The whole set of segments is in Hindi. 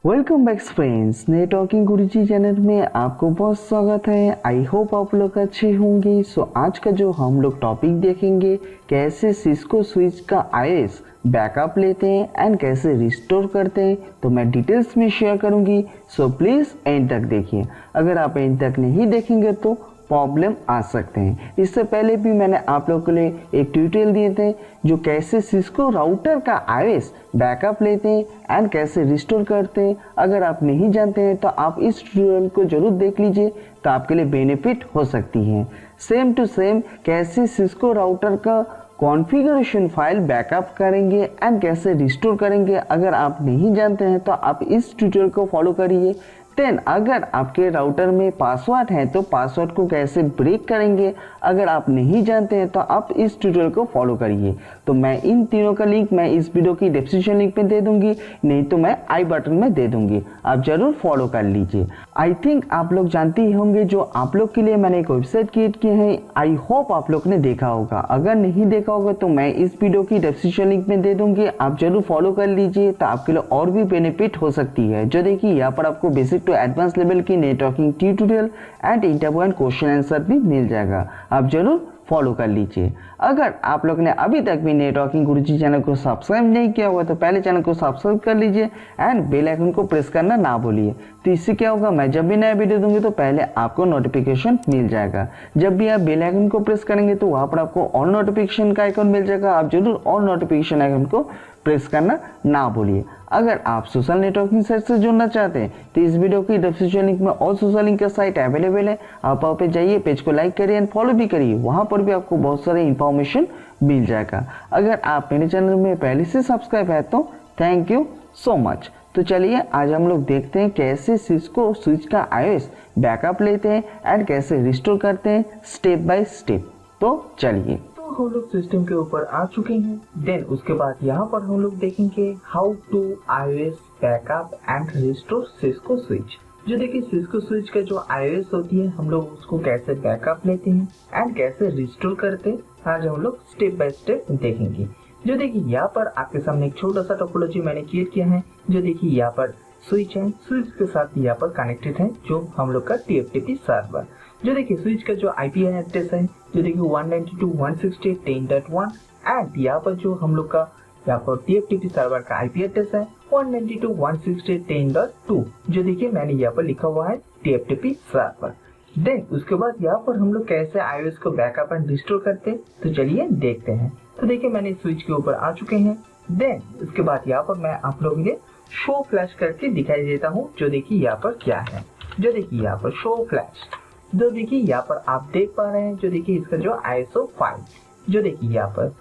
वेलकम बैक फ्रेंड्स, नेटवर्किंग गुरुजी चैनल में आपको बहुत स्वागत है। आई होप आप लोग अच्छे होंगे। सो आज का जो हम लोग टॉपिक देखेंगे, कैसे सिस्को स्विच का आईओएस बैकअप लेते हैं एंड कैसे रिस्टोर करते हैं, तो मैं डिटेल्स में शेयर करूंगी। सो प्लीज़ एंड तक देखिए। अगर आप एंड तक नहीं देखेंगे तो प्रॉब्लम आ सकते हैं। इससे पहले भी मैंने आप लोगों के लिए एक ट्यूटोरियल दिए थे जो कैसे सिस्को राउटर का आईओएस बैकअप लेते हैं एंड कैसे रिस्टोर करते हैं। अगर आप नहीं जानते हैं तो आप इस ट्यूटोरियल को जरूर देख लीजिए, तो आपके लिए बेनिफिट हो सकती है। सेम टू सेम कैसे सिस्को राउटर का कॉन्फ़िगरेशन फाइल बैकअप करेंगे एंड कैसे रिस्टोर करेंगे, अगर आप नहीं जानते हैं तो आप इस ट्यूटोरियल को फॉलो करिए। देन अगर आपके राउटर में पासवर्ड है तो पासवर्ड को कैसे ब्रेक करेंगे, अगर आप नहीं जानते हैं तो आप इस ट्यूटोरियल को फॉलो करिए। तो मैं इन तीनों का लिंक मैं इस वीडियो की डिस्क्रिप्शन लिंक में दे दूंगी, नहीं तो मैं आई बटन में दे दूंगी, आप जरूर फॉलो कर लीजिए। आई थिंक आप लोग जानते ही होंगे, जो आप लोग के लिए मैंने एक वेबसाइट क्रिएट की है, आई होप आप लोग ने देखा होगा। अगर नहीं देखा होगा तो मैं इस वीडियो की डिस्क्रिप्शन लिंक में दे दूंगी, आप जरूर फॉलो कर लीजिए, तो आपके लिए और भी बेनिफिट हो सकती है। जो देखिए यहाँ पर आपको बेसिक टू एडवांस लेवल की networking tutorial and interview and question answer भी मिल जाएगा, आप जरूर फॉलो कर लीजिए। अगर आप लोग ने अभी तक भी नेटवर्किंग गुरुजी चैनल को सब्सक्राइब नहीं किया हुआ तो पहले चैनल को सब्सक्राइब कर लीजिए एंड बेल आइकन को प्रेस करना ना भूलिए। तो इससे क्या होगा, मैं जब भी नया वीडियो दूंगी तो पहले आपको नोटिफिकेशन मिल जाएगा। जब भी आप बेल आइकन को प्रेस करेंगे तो वहां पर आपको ऑल नोटिफिकेशन का आइकन मिल जाएगा, आप जरूर ऑल नोटिफिकेशन आइकन को प्रेस करना ना भूलिए। अगर आप सोशल नेटवर्किंग साइट से जुड़ना चाहते हैं तो इस वीडियो की डिस्क्रिप्शन लिंक में ऑल सोशल लिंक का साइट अवेलेबल है, आप वहाँ पे जाइए, पेज को लाइक करिए एंड फॉलो भी करिए, वहाँ पर भी आपको बहुत सारे इंफॉर्मेशन मिल जाएगा। अगर आप मेरे चैनल में पहले से सब्सक्राइब है तो थैंक यू सो मच। तो चलिए आज हम लोग देखते हैं कैसे सिस्को स्विच का आईओएस बैकअप लेते हैं एंड कैसे रिस्टोर करते हैं स्टेप बाय स्टेप। तो चलिए, हम लोग सिस्टम के ऊपर आ चुके हैं। देन उसके बाद यहाँ पर हम लोग देखेंगे how to IOS backup and restore Cisco switch. जो देखिए सिस्को स्विच का जो आईओएस होती है, हम लोग उसको कैसे बैकअप लेते हैं एंड कैसे रिस्टोर करते हैं, आज हम लोग स्टेप बाय स्टेप देखेंगे। जो देखिए यहाँ पर आपके सामने एक छोटा सा टोपोलॉजी मैंने क्रिएट किया है। जो देखिए यहाँ पर स्विच है, स्विच के साथ यहाँ पर कनेक्टेड है जो हम लोग का TFTP सर्वर। जो देखिए स्विच का जो आईपी एड्रेस है, जो देखिए 192.168.10.1 एंड यहाँ पर जो हम लोग का यहाँ पर TFTP सर्वर का आईपी एड्रेस है 192.168.10.2। जो देखिए मैंने यहाँ पर लिखा हुआ है TFTP सर्वर। देन उसके बाद यहाँ पर हम लोग कैसे आईओएस को बैकअप एंड रिस्टोर करते हैं, तो चलिए देखते हैं। तो देखिए मैंने स्विच के ऊपर आ चुके हैं। देन उसके बाद यहाँ पर मैं आप लोगों के शो फ्लैश करके दिखाई देता हूँ। जो देखिए यहाँ पर क्या है, जो देखिए यहाँ पर शो फ्लैश, जो देखिए यहाँ पर आप देख पा रहे हैं। जो देखिए इसका जो ISO फाइल, जो देखिए यहाँ पर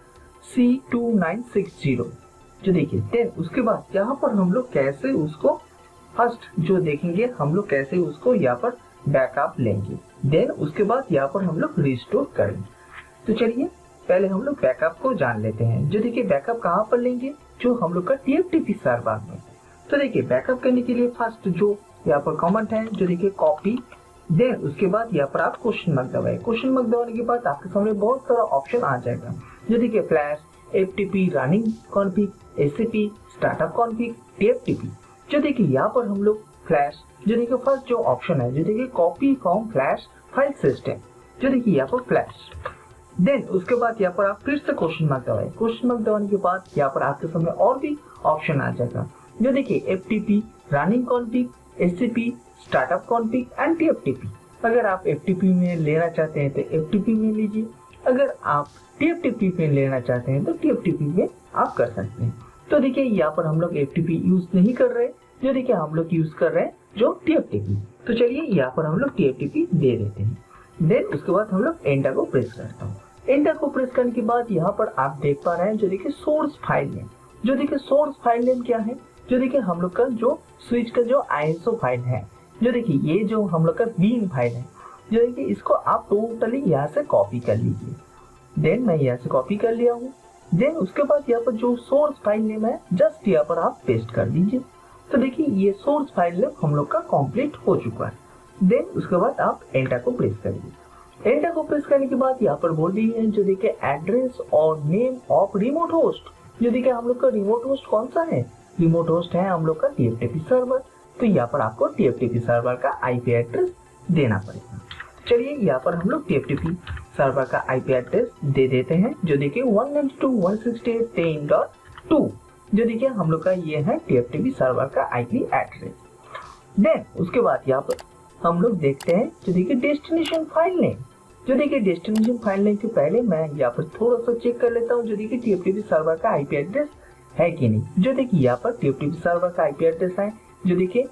C2960, जो देखिए। देन उसके बाद यहाँ पर हम लोग कैसे उसको फर्स्ट जो देखेंगे, हम लोग कैसे उसको यहाँ पर बैकअप लेंगे। देन उसके बाद यहाँ पर हम लोग रिस्टोर करेंगे। तो चलिए पहले हम लोग बैकअप को जान लेते हैं। जो देखिए बैकअप कहाँ पर लेंगे, जो हम लोग का TFTP सर्वर में। तो देखिए बैकअप करने के लिए फर्स्ट जो यहाँ पर कमेंट है, जो देखिए कॉपी। देन उसके बाद यहाँ पर आप क्वेश्चन मार्क दबाए। क्वेश्चन मार्क दबाने के बाद आपके सामने बहुत सारा ऑप्शन आ जाएगा। जो देखिए flash, FTP running config, SCP startup config, TFTP। जो देखिए यहाँ पर हम लोग फ्लैश, जो देखिए फर्स्ट जो ऑप्शन है, जो देखिए copy from flash file system, जो देखिए यहाँ पर फ्लैश। देन उसके बाद यहाँ पर आप फिर से क्वेश्चन मार्क दबाए। क्वेश्चन मार्क दबाने के बाद यहाँ पर आपके सामने और भी ऑप्शन आ जाएगा। जो देखिए FTP running config, SCP startup config and TFTP। अगर आप FTP में लेना चाहते हैं तो FTP में लीजिए, अगर आप TFTP में लेना चाहते हैं तो TFTP में आप कर सकते हैं। तो देखिए यहाँ पर हम लोग FTP यूज नहीं कर रहे, जो देखिए हम लोग यूज कर रहे हैं जो TFTP। तो चलिए यहाँ पर हम लोग TFTP दे देते हैं। देन उसके बाद हम लोग एंटर को प्रेस करता हूँ। एंटर को प्रेस करने के बाद यहाँ पर आप देख पा रहे हैं, जो देखिए सोर्स फाइल नेम। जो देखिए सोर्स फाइल नेम क्या है, जो देखिए हम लोग का जो स्विच का जो ISO फाइल है, जो देखिए ये जो हम लोग का बीन फाइल है, जो देखिए इसको आप टोटली यहाँ से कॉपी कर लीजिए। देन मैं यहाँ से कॉपी कर लिया हूँ। देन उसके बाद यहाँ पर जो सोर्स फाइल नेम है, जस्ट यहाँ पर आप पेस्ट कर दीजिए। तो देखिए ये सोर्स फाइल नेम हम लोग का कंप्लीट हो चुका है। देन उसके बाद आप एंटर को प्रेस करिए। एंटर को प्रेस करने के बाद यहाँ पर बोल रही है, जो देखिए एड्रेस और नेम ऑफ रिमोट होस्ट। जो देखिए हम लोग का रिमोट होस्ट कौन सा है, रिमोट होस्ट है हम लोग का TFTP सर्वर। तो यहाँ पर आपको TFTP सर्वर का आईपी एड्रेस देना पड़ेगा। चलिए यहाँ पर हम लोग TFTP सर्वर का आईपी एड्रेस दे देते हैं, जो देखिए 192.168.10.2, जो देखिए हम लोग का ये है TFTP सर्वर का आईपी एड्रेस। देन उसके बाद यहाँ पर हम लोग देखते हैं जो देखिए डेस्टिनेशन फाइल नेम, जो देखिए डेस्टिनेशन फाइल नेम के पहले मैं यहाँ पर थोड़ा सा चेक कर लेता हूँ जो देखिए TFTP सर्वर का आईपी एड्रेस है कि नहीं। जो देखिए यहाँ पर TFTP सर्वर का आईपी एड्रेस है जो देखिए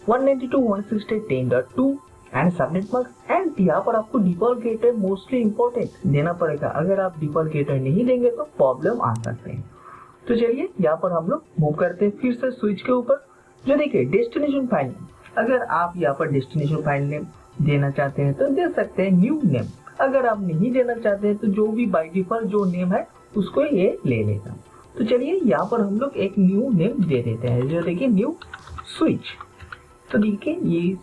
192.168.10.2 एंड सबनेट मास्क, एंड यहाँ पर आपको डिफॉल्ट गेटवे मोस्टली इंपॉर्टेंट देना पड़ेगा। अगर आप डिफॉल्ट गेटवे नहीं देंगे तो प्रॉब्लम आ सकते हैं। तो चलिए यहाँ पर हम लोग मूव करते हैं फिर से स्विच के ऊपर। जो देखिए डेस्टिनेशन फाइल नेम, अगर आप यहाँ पर डेस्टिनेशन फाइल नेम देना चाहते हैं तो दे सकते हैं न्यू नेम। अगर आप नहीं देना चाहते हैं तो जो भी बाय डिफॉल्ट जो नेम है उसको ये ले लेगा। तो चलिए यहाँ पर हम लोग एक न्यू नेम दे देते हैं, जो देखिए न्यू स्विच। तो देखिए ये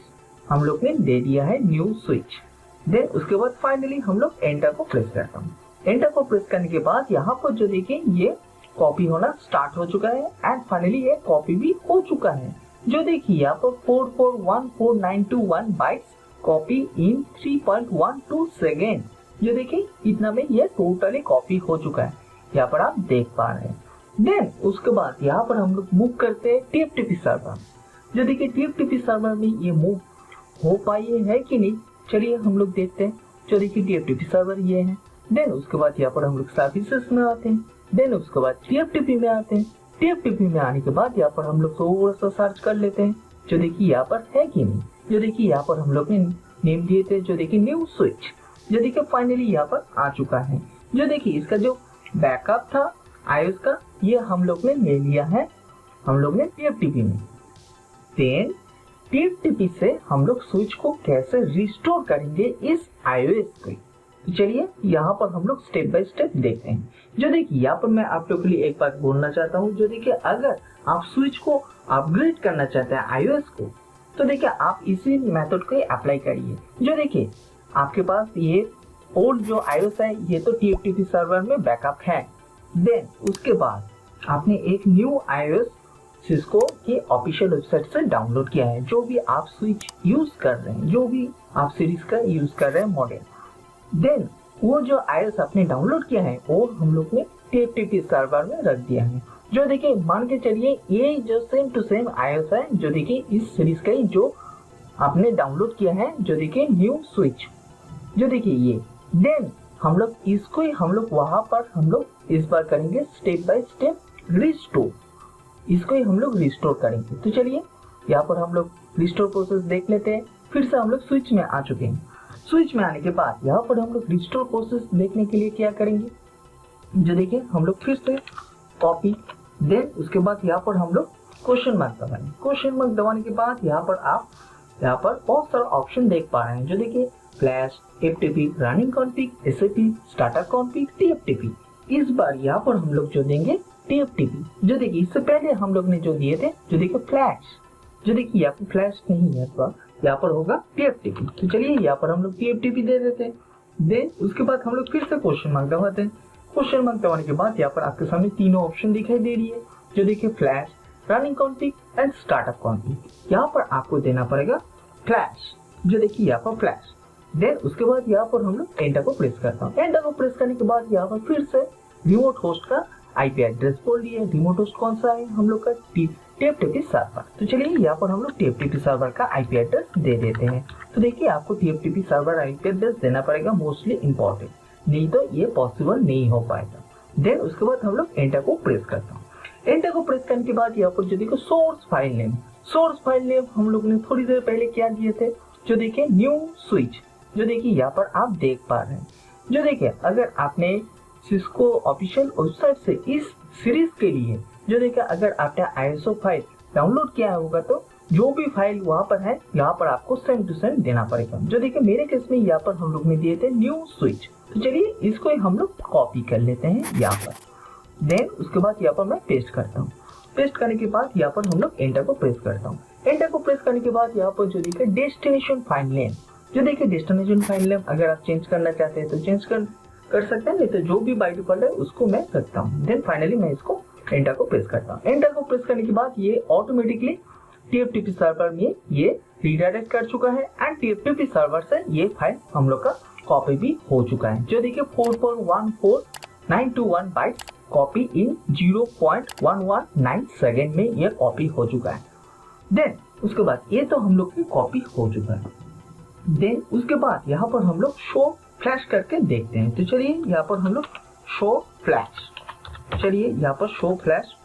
हम लोग ने दे दिया है न्यू स्विच। देन उसके बाद फाइनली हम लोग एंटर को प्रेस करता हूँ। एंटर को प्रेस करने के बाद यहाँ पर जो देखिए ये कॉपी होना स्टार्ट हो चुका है एंड फाइनली ये कॉपी भी हो चुका है। जो देखिए यहाँ पर 4414921 बाइट्स कॉपी इन 3.12 सेकेंड, जो देखिए इतना में ये टोटली कॉपी हो चुका है, यहाँ पर आप देख पा रहे हैं। देन उसके बाद यहाँ पर हम लोग मूव करते हैं TFTP सर्वर। जो देखिए TFTP सर्वर में ये मूव हो पाई है कि नहीं, चलिए हम लोग देखते हैं। जो देखिए TFTP सर्वर ये है। देन उसके बाद यहाँ पर हम लोग सर्विसेज में आते हैं। देन उसके बाद TFTP में आते हैं। TFTP में आने के बाद यहाँ पर हम लोग थोड़ा सा सर्च कर लेते हैं, जो देखिए यहाँ पर है कि नहीं। जो देखिए यहाँ पर हम लोग ने नेम दिए थे, जो देखिए न्यू स्विच, जो देखिए फाइनली यहाँ पर आ चुका है। जो देखिए इसका जो बैकअप था iOS का, ये हम लोग ने ले लिया है हम लोग ने TFTP में। देन TFTP से हम लोग स्विच को कैसे रिस्टोर करेंगे इस iOS को, तो चलिए यहाँ पर हम लोग स्टेप बाय स्टेप देखते हैं। जो देखिए यहाँ पर मैं आप लोग के लिए एक बात बोलना चाहता हूँ। जो देखिए अगर आप स्विच को अपग्रेड करना चाहते हैं iOS को, तो देखिए आप इसी मेथड को अप्लाई करिए। जो देखिए आपके पास ये ओल्ड जो iOS है ये तो TFTP सर्वर में बैकअप है। देन उसके बाद आपने एक न्यू iOS सिस्को की ऑफिशियल वेबसाइट से डाउनलोड किया है। जो भी आप स्विच यूज कर रहे हैं, जो भी आप सीरीज का यूज कर रहे हैं मॉडल, देन वो जो iOS आपने डाउनलोड किया है वो हम लोग ने TFTP सर्वर में रख दिया है। जो देखिए मान के चलिए ये जो सेम टू सेम iOS है, जो देखिए इस सीरीज का ही जो आपने डाउनलोड किया है, जो देखिए न्यू स्विच, जो देखिए ये। देन हम लोग इसको ही हम लोग वहां पर हम लोग इस बार करेंगे स्टेप बाय स्टेप रिस्टोर, इसको ही हम लोग रिस्टोर करेंगे। तो चलिए यहाँ पर हम लोग रिस्टोर प्रोसेस देख लेते हैं। फिर से हम लोग स्विच में आ चुके हैं। स्विच में आने के बाद यहाँ पर हम लोग रिस्टोर प्रोसेस देखने के लिए क्या करेंगे, जो देखिए हम लोग फिर से कॉपी, देन उसके बाद यहाँ पर हम लोग क्वेश्चन मार्क दबाएंगे। क्वेश्चन मार्क दबाने के बाद यहाँ पर आप यहाँ पर बहुत सारा ऑप्शन देख पा रहे हैं, जो देखिए flash, FTP, running config, SAP, starter config, TFTP। इस बार यहाँ पर हम लोग जो देंगे TFTP। जो देखिए इससे पहले हम लोग ने जो दिए थे, जो देखिए फ्लैश, जो देखिए यहाँ पर फ्लैश नहीं है तो यहाँ पर होगा TFTP। तो चलिए यहाँ पर हम लोग TFTP दे देते हैं। देन उसके बाद हम लोग फिर से क्वेश्चन मार्क दबाते हैं। क्वेश्चन मार्क दबाने के बाद यहाँ पर आपके सामने तीनों ऑप्शन दिखाई दे रही है, जो देखिए flash, running config and startup config. यहाँ पर आपको देना पड़ेगा फ्लैश, जो देखिए यहाँ पर फ्लैश। देन उसके बाद यहाँ पर हम लोग एंटर को प्रेस करता हूँ। एंटर को प्रेस करने के बाद यहाँ पर फिर से रिमोट होस्ट का आईपी एड्रेस बोल दिया। रिमोट होस्ट कौन सा है, हम लोग का TFTP सर्वर। तो चलिए यहाँ पर हम लोग TFTP सर्वर का आईपी एड्रेस दे देते हैं। तो देखिए आपको TFTP सर्वर आईपी एड्रेस देना पड़ेगा, मोस्टली इंपॉर्टेंट, नहीं तो ये पॉसिबल नहीं हो पाएगा। देन उसके बाद हम लोग एंटर को प्रेस करता हूँ। एंटर को प्रेस करने के बाद यहाँ पर जो देखो सोर्स फाइल नेम हम लोग ने थोड़ी देर पहले क्या दिए थे, जो देखिए न्यू स्विच, जो देखिए यहाँ पर आप देख पा रहे हैं। जो देखिए अगर आपने सिस्को ऑफिशियल वेबसाइट से इस सीरीज के लिए जो देखिए अगर आपने ISO फाइल डाउनलोड किया होगा तो जो भी फाइल वहां पर है यहाँ पर आपको सेम टू सेम देना पड़ेगा। जो देखिए मेरे केस में यहाँ पर हम लोग ने दिए थे न्यू स्विच। तो चलिए इसको हम लोग कॉपी कर लेते हैं यहाँ पर। देन उसके बाद यहाँ पर मैं पेस्ट करता हूँ। पेस्ट करने के बाद यहाँ पर हम लोग एंटर को प्रेस करता हूँ। एंटर को प्रेस करने के बाद यहाँ पर जो देखिए डेस्टिनेशन फाइल नेम, जो देखिए डेस्टिनेशन फाइल नेम अगर आप चेंज करना चाहते हैं तो चेंज कर सकते हैं, नहीं तो जो भी बाय डिफॉल्ट है उसको मैं रखता हूँ। देन फाइनली मैं इसको एंटर को प्रेस करता हूँ। एंटर को प्रेस करने के बाद ये ऑटोमेटिकली TFTP सर्वर में ये रीडायरेक्ट कर चुका है एंड TFTP सर्वर से ये फाइल हम लोग का कॉपी भी हो चुका है, जो देखिए 4414921 बाइट्स कॉपी इन 0.119 सेकेंड में ये कॉपी हो चुका है। देन उसके बाद ये तो हम लोग की कॉपी हो चुका है। देन उसके बाद यहाँ पर हम लोग शो फ्लैश करके देखते हैं। तो चलिए यहाँ पर हम लोग शो फ्लैश, चलिए यहाँ पर शो फ्लैश,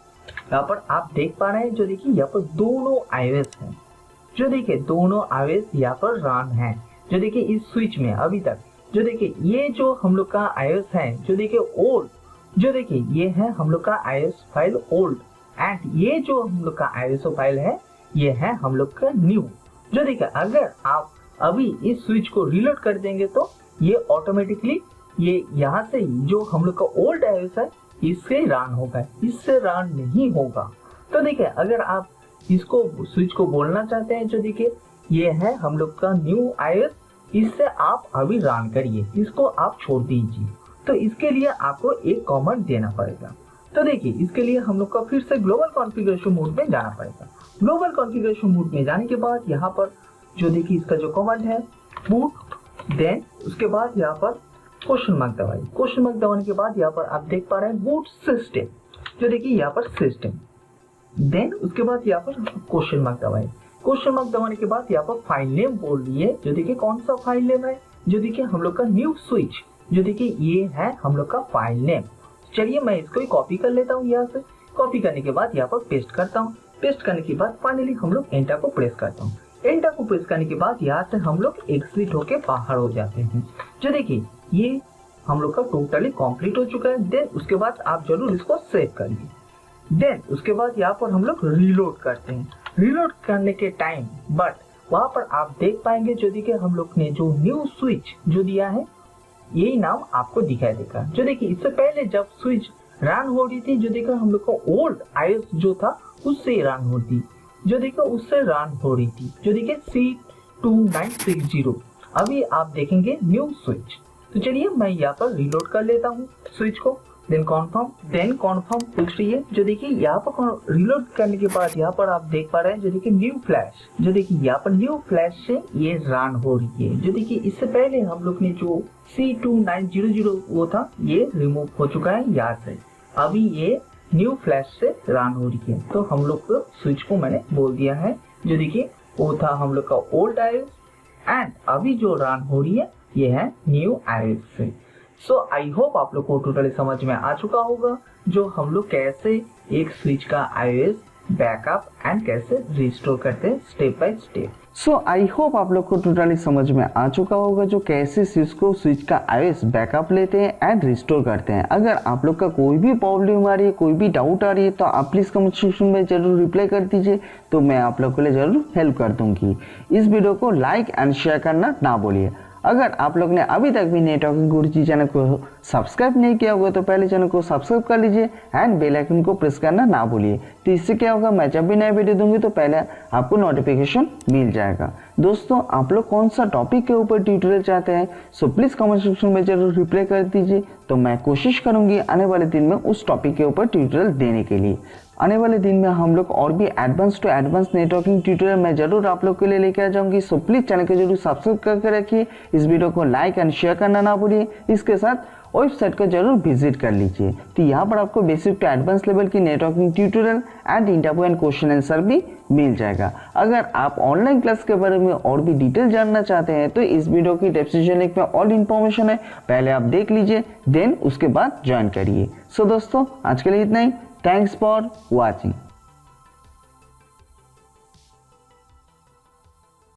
यहाँ पर आप देख पा रहे हैं जो देखिए यहाँ पर दोनों iOS हैं, जो देखिए दोनों iOS यहाँ पर रन है, जो देखिए इस स्विच में अभी तक जो देखिए ये जो हम लोग का iOS है, जो देखिए ओल्ड, जो देखिए ये है हम लोग का iOS फाइल ओल्ड एंड ये जो हम लोग का iOS फाइल है ये है हम लोग का न्यू। जो देखिए अगर आप अभी इस स्विच को रीलोड कर देंगे तो ये ऑटोमेटिकली ये यहाँ से जो हम लोग का ओल्ड iOS है इससे रन होगा, इससे रन नहीं होगा। तो देखिए अगर आप इसको स्विच को बोलना चाहते हैं, जो देखिए ये है हम लोग का न्यू iOS, इससे आप अभी रन करिए, इसको आप छोड़ दीजिए। तो इसके लिए आपको एक कमांड देना पड़ेगा। तो देखिए इसके लिए हम लोग का फिर से ग्लोबल कॉन्फ़िगरेशन मोड में जाना पड़ेगा। ग्लोबल कॉन्फ़िगरेशन मोड में जाने के बाद यहाँ पर जो देखिए इसका जो कमांड है बूट, देन उसके बाद यहाँ पर क्वेश्चन मार्क दबाइए। क्वेश्चन मार्क दबाने के बाद यहाँ पर आप देख पा रहे हैं बूट सिस्टम, जो देखिए यहाँ पर सिस्टम, देन उसके बाद यहाँ पर क्वेश्चन मार्क दबाइए। क्वेश्चन मार्क दबाने के बाद यहाँ पर फाइल नेम बोल दिए, जो देखिए कौन सा फाइल नेम है, जो देखिए हम लोग का न्यू स्विच, जो देखिए ये है हम लोग का फाइल नेम। चलिए मैं इसको कॉपी कर लेता हूँ, यहाँ से कॉपी करने के बाद यहाँ पर पेस्ट करता हूँ। पेस्ट करने के बाद फाइनली हम लोग एंटर को प्रेस करता हूँ। एंटर को प्रेस करने के बाद यहाँ से हम लोग एग्जिट होके बाहर हो जाते हैं। जो देखिए ये हम लोग का टोटली कंप्लीट हो चुका है। देन उसके बाद आप जरूर इसको सेव करिए। देन उसके बाद यहाँ पर हम लोग रीलोड करते हैं। रीलोड करने के टाइम बट वहाँ पर आप देख पाएंगे जो देखिए हम लोग ने जो न्यू स्विच जो दिया है यही नाम आपको दिखाई देगा। जो देखिए इससे पहले जब स्विच रन हो रही थी, जो देखिए हम लोग का ओल्ड iOS जो था उससे रन होती, जो देखिए उससे रन हो रही थी, जो देखिए C2960। अभी आप देखेंगे न्यू स्विच। तो चलिए मैं यहाँ पर रीलोड कर लेता हूँ स्विच को, देन कॉन्फर्म पूछ रही है। जो देखिए यहाँ पर रीलोड करने के बाद यहाँ पर आप देख पा रहे हैं जो देखिए न्यू फ्लैश, जो देखिए यहाँ पर न्यू फ्लैश से ये रन हो रही है। जो देखिए इससे पहले हम लोग ने जो C2900 वो था ये रिमूव हो चुका है यहाँ से, अभी ये न्यू फ्लैश से रन हो रही है। तो हम लोग को स्विच को मैंने बोल दिया है, जो देखिए वो था हम लोग का ओल्ड iOS एंड अभी जो रन हो रही है ये है न्यू iOS से। सो आई होप आप लोग को टोटली समझ में आ चुका होगा जो हम लोग कैसे एक स्विच का iOS बैकअप एंड कैसे रिस्टोर करते हैं step by step. So I hope आप लोग को टोटली समझ में आ चुका होगा जो कैसे सिस्को स्विच का iOS बैकअप लेते हैं एंड रिस्टोर करते हैं। अगर आप लोग का कोई भी प्रॉब्लम आ रही है, कोई भी डाउट आ रही है तो आप प्लीज़ कमेंट सेक्शन में जरूर रिप्लाई कर दीजिए, तो मैं आप लोग के लिए जरूर हेल्प कर दूंगी। इस वीडियो को लाइक एंड शेयर करना ना भूलिए। अगर आप लोग ने अभी तक भी नेटवर्किंग गुरुजी चैनल को सब्सक्राइब नहीं किया होगा तो पहले चैनल को सब्सक्राइब कर लीजिए एंड बेल आइकन को प्रेस करना ना भूलिए। तो इससे क्या होगा, मैं जब भी नया वीडियो दूंगी तो पहले आपको नोटिफिकेशन मिल जाएगा। दोस्तों आप लोग कौन सा टॉपिक के ऊपर ट्यूटोरियल चाहते हैं सो प्लीज़ कमेंट सेक्शन में जरूर रिप्लाई कर दीजिए, तो मैं कोशिश करूंगी आने वाले दिन में उस टॉपिक के ऊपर ट्यूटोरियल देने के लिए। आने वाले दिन में हम लोग और भी advance to advance networking tutorial मैं जरूर आप लोग के लिए लेके आ जाऊंगी। सो प्लीज चैनल को जरूर सब्सक्राइब करके रखिए, इस वीडियो को लाइक एंड शेयर करना ना भूलिए, इसके साथ वेबसाइट को जरूर विजिट कर लीजिए। तो यहाँ पर आपको बेसिक टू एडवांस लेवल की networking tutorial and interview and question answer भी मिल जाएगा। अगर आप ऑनलाइन क्लास के बारे में और भी डिटेल जानना चाहते हैं तो इस वीडियो की डिस्क्रिप्शन लिंक में ऑल इन्फॉर्मेशन है, पहले आप देख लीजिए देन उसके बाद ज्वाइन करिए। सो दोस्तों आज के लिए इतना ही, थैंक्स फॉर वॉचिंग।